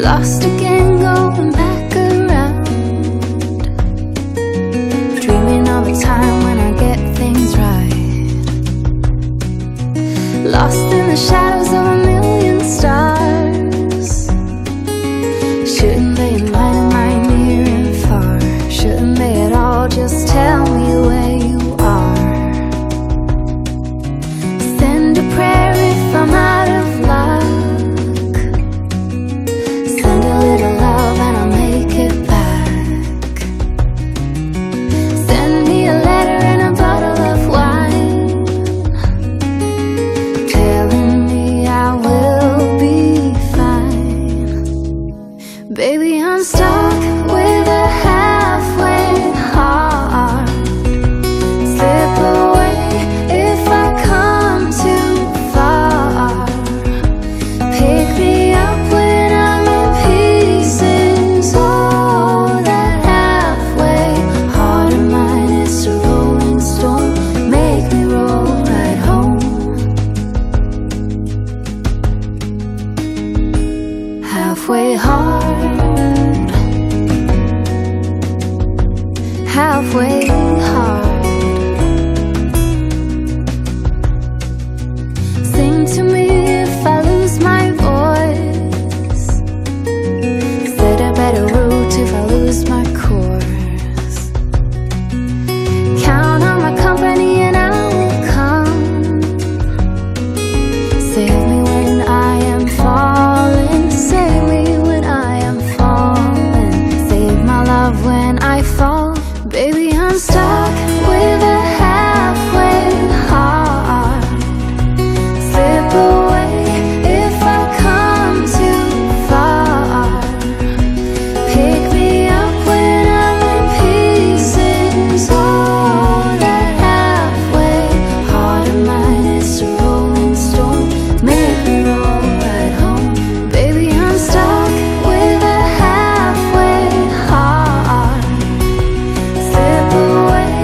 Lost again, going back around, dreaming of a time when I get things right. Lost in the shadows of a million stars. Shouldn't they enlighten my near and far? Shouldn't they at all just tell me where you are? Send a prayer if I'm out of luck. Send a little love and I'll make it back. Send me a letter and a bottle of wine, telling me I will be fine. Baby, I'm stuck with a halfway heart. Slip away if I come too far. Pick me up when I'm in pieces. Oh, that halfway heart of mine is a rolling stone. Make me roll right home. Halfway hard, halfway hard. Sing to me if I lose my voice. Set a better route if I lose my course. Count on my company and I will come. Save me when I am falling. Save me when I am falling. Save my love when I fall. Baby, I'm stuck with a halfway heart. Slip away if I come too far. Pick me up when I'm in pieces. Oh, that halfway heart of mine is a rolling stone. Make me roll right home. Baby, I'm stuck with a halfway heart. Slip away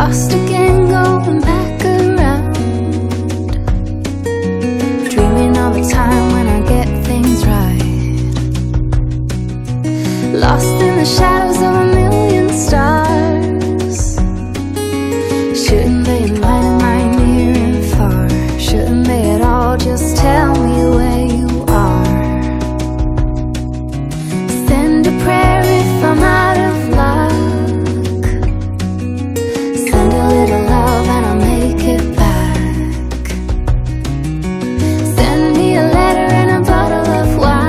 lost again, going back around, dreaming of a time when I get things right, lost in the shadows of a million stars. Shouldn't they invite my near and far? Shouldn't they at all just tell me where you are? Send a prayer if I'm out of luck, send a little love and I'll make it back. Send me a letter and a bottle of wine.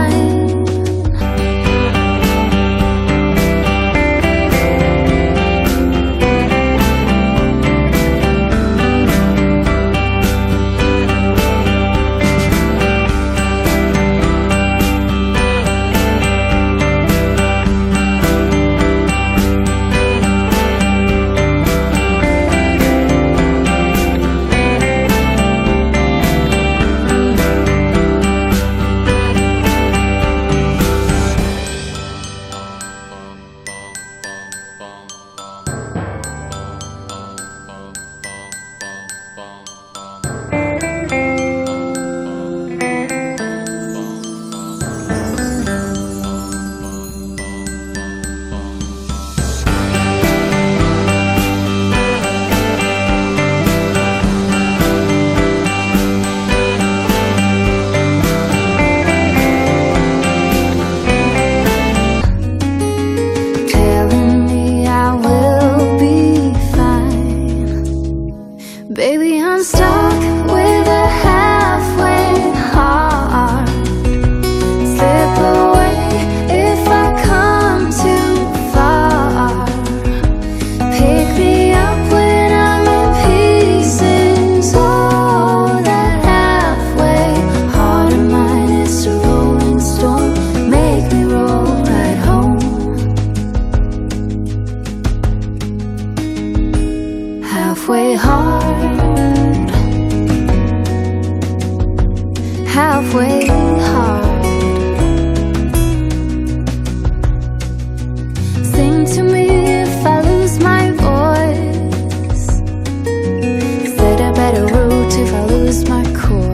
Baby, I'm stuck with a halfway heart. Slip away if I come too far. Pick me up when I'm in pieces. Oh, that halfway heart of mine is a rolling stone. Make me roll right home. Halfway heart, halfway hard. Sing to me if I lose my voice. Set a better route if I lose my course.